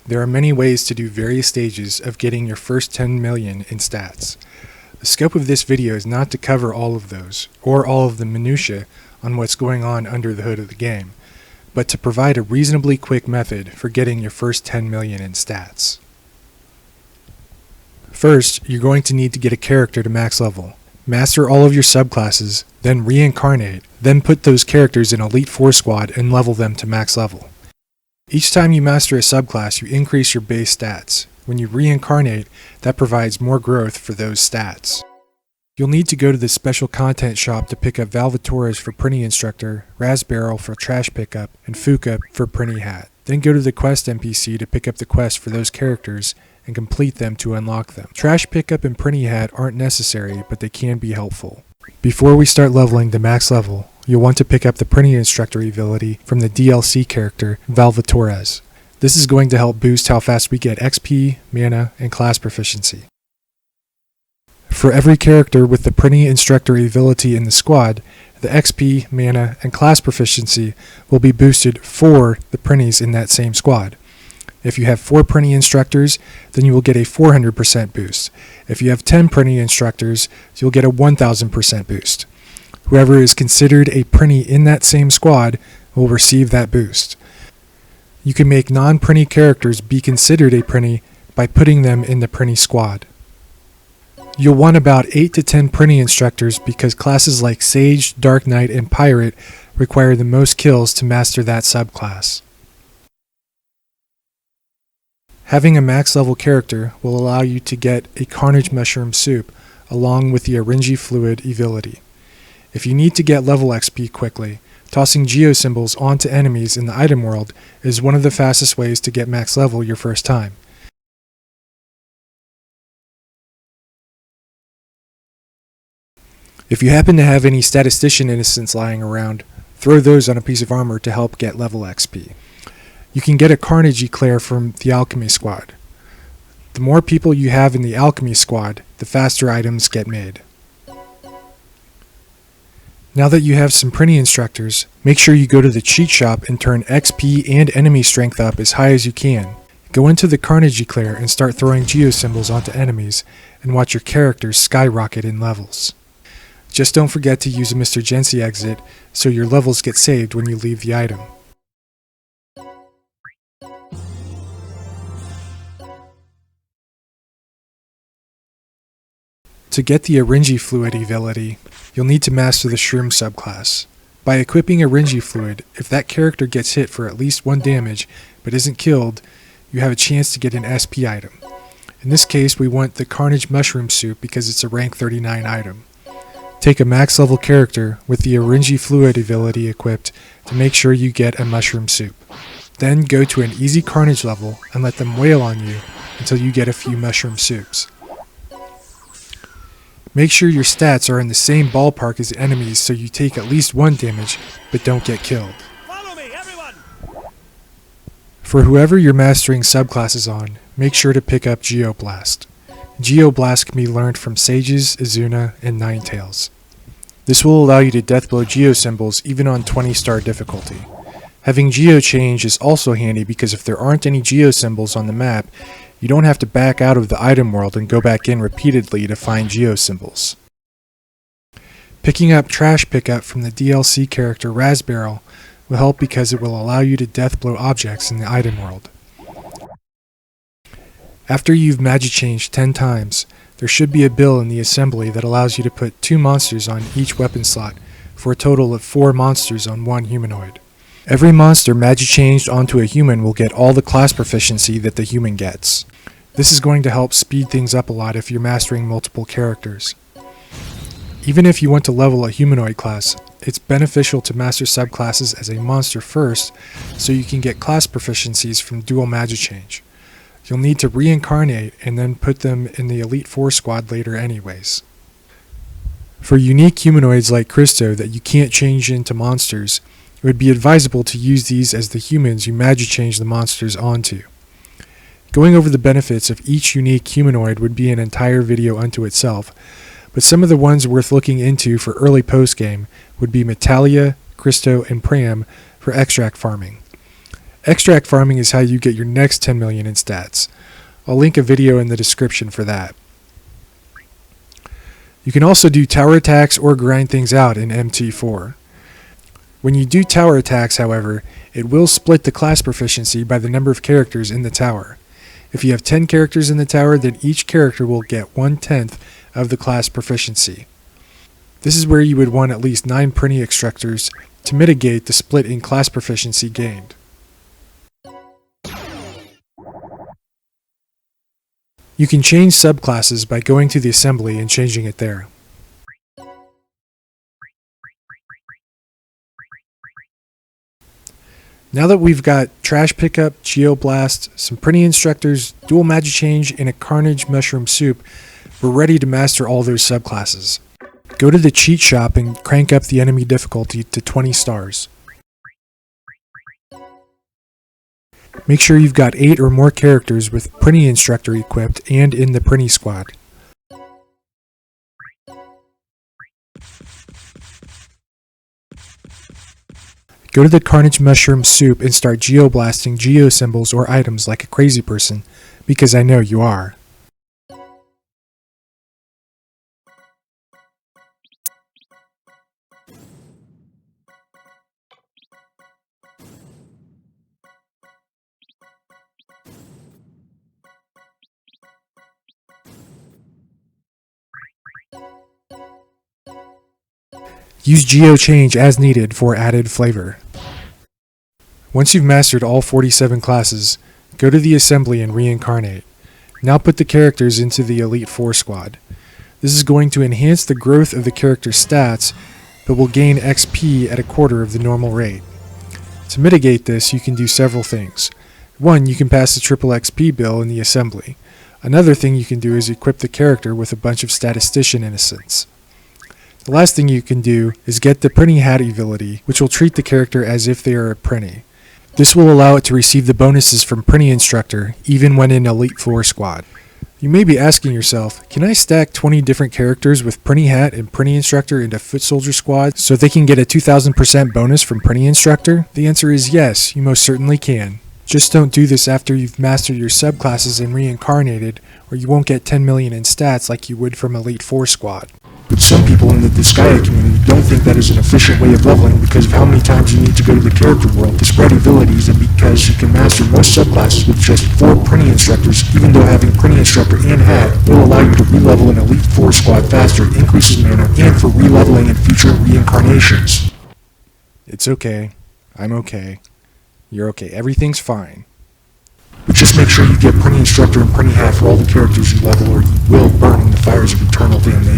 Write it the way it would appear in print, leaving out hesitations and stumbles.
There are many ways to do various stages of getting your first 10 million in stats. The scope of this video is not to cover all of those, or all of the minutiae on what's going on under the hood of the game, but to provide a reasonably quick method for getting your first 10 million in stats. First, you're going to need to get a character to max level. Master all of your subclasses, then reincarnate, then put those characters in Elite 4 squad and level them to max level. Each time you master a subclass, you increase your base stats. When you reincarnate, that provides more growth for those stats. You'll need to go to the special content shop to pick up Valvatores for Printing Instructor, Razbarrel for Trash Pickup, and Fuka for Printing Hat. Then go to the quest NPC to pick up the quest for those characters and complete them to unlock them. Trash Pickup and Printing Hat aren't necessary, but they can be helpful. Before we start leveling to max level, you'll want to pick up the Printing Instructor ability from the DLC character Valvatores. This is going to help boost how fast we get XP, mana, and class proficiency. For every character with the Printing Instructor ability in the squad, the XP, mana, and class proficiency will be boosted for the printies in that same squad. If you have 4 Printing Instructors, then you will get a 400% boost. If you have 10 Printing Instructors, you'll get a 1000% boost. Whoever is considered a printy in that same squad will receive that boost. You can make non-printy characters be considered a printy by putting them in the printy squad. You'll want about 8 to 10 Printing Instructors because classes like Sage, Dark Knight, and Pirate require the most kills to master that subclass. Having a max level character will allow you to get a Carnage Mushroom Soup along with the Orangy Fluid ability. If you need to get level XP quickly, tossing geosymbols onto enemies in the item world is one of the fastest ways to get max level your first time. If you happen to have any statistician innocents lying around, throw those on a piece of armor to help get level XP. You can get a Carnage Eclair from the Alchemy Squad. The more people you have in the Alchemy Squad, the faster items get made. Now that you have some Printing Instructors, make sure you go to the cheat shop and turn XP and enemy strength up as high as you can. Go into the Carnage Eclair and start throwing geosymbols onto enemies, and watch your characters skyrocket in levels. Just don't forget to use a Mr. Jency exit so your levels get saved when you leave the item. To get the Orangy Fluid ability, you'll need to master the Shroom subclass. By equipping Orangy Fluid, if that character gets hit for at least 1 damage but isn't killed, you have a chance to get an SP item. In this case, we want the Carnage Mushroom Soup because it's a rank 39 item. Take a max level character with the Orangy Fluid ability equipped to make sure you get a Mushroom Soup. Then go to an easy Carnage level and let them wail on you until you get a few Mushroom Soups. Make sure your stats are in the same ballpark as the enemies so you take at least 1 damage but don't get killed. Follow me, everyone! For whoever you're mastering subclasses on, make sure to pick up Geoblast. Geoblast can be learned from Sages, Izuna, and Ninetales. This will allow you to deathblow geosymbols even on 20-star difficulty. Having Geochange is also handy because if there aren't any geosymbols on the map, you don't have to back out of the item world and go back in repeatedly to find geosymbols. Picking up Trash Pickup from the DLC character Razbarrel will help because it will allow you to deathblow objects in the item world. After you've Magichanged 10 times, there should be a bill in the assembly that allows you to put 2 monsters on each weapon slot for a total of 4 monsters on 1 humanoid. Every monster Magichanged onto a human will get all the class proficiency that the human gets. This is going to help speed things up a lot if you're mastering multiple characters. Even if you want to level a humanoid class, it's beneficial to master subclasses as a monster first so you can get class proficiencies from dual Magichange. You'll need to reincarnate and then put them in the Elite 4 squad later anyways. For unique humanoids like Christo that you can't change into monsters, it would be advisable to use these as the humans you Magichange the monsters onto. Going over the benefits of each unique humanoid would be an entire video unto itself, but some of the ones worth looking into for early post-game would be Metalia, Christo, and Pram for extract farming. Extract farming is how you get your next 10 million in stats. I'll link a video in the description for that. You can also do tower attacks or grind things out in MT4. When you do tower attacks, however, it will split the class proficiency by the number of characters in the tower. If you have 10 characters in the tower, then each character will get 1/10 of the class proficiency. This is where you would want at least 9 printy extractors to mitigate the split in class proficiency gained. You can change subclasses by going to the assembly and changing it there. Now that we've got Trash Pickup, Geoblast, some Printy Instructors, Dual Magic Change, and a Carnage Mushroom Soup, we're ready to master all those subclasses. Go to the cheat shop and crank up the enemy difficulty to 20 stars. Make sure you've got 8 or more characters with Printy Instructor equipped and in the Printy Squad. Go to the Carnage Mushroom Soup and start geoblasting geo symbols or items like a crazy person, because I know you are. Use Geo Change as needed for added flavor. Once you've mastered all 47 classes, go to the assembly and reincarnate. Now put the characters into the Elite 4 squad. This is going to enhance the growth of the character's stats, but will gain XP at a quarter of the normal rate. To mitigate this, you can do several things. One, you can pass the triple XP bill in the assembly. Another thing you can do is equip the character with a bunch of statistician innocence. The last thing you can do is get the Printy Hat ability, which will treat the character as if they are a Printy. This will allow it to receive the bonuses from Printy Instructor, even when in Elite 4 squad. You may be asking yourself, can I stack 20 different characters with Printy Hat and Printy Instructor into Foot Soldier squad so they can get a 2000% bonus from Printy Instructor? The answer is yes, you most certainly can. Just don't do this after you've mastered your subclasses and reincarnated, or you won't get 10 million in stats like you would from Elite 4 squad. But some people in the Disagaea community don't think that is an efficient way of leveling because of how many times you need to go to the character world to spread abilities, and because you can master most subclasses with just 4 Printy Instructors, even though having Printy Instructor and Hat will allow you to re-level an Elite 4 squad faster, increases mana, and for re-leveling in future reincarnations. It's okay. I'm okay. You're okay. Everything's fine. But just make sure you get Printy Instructor and Printy Hat for all the characters you level, or you will burn in the fires of eternal damnation.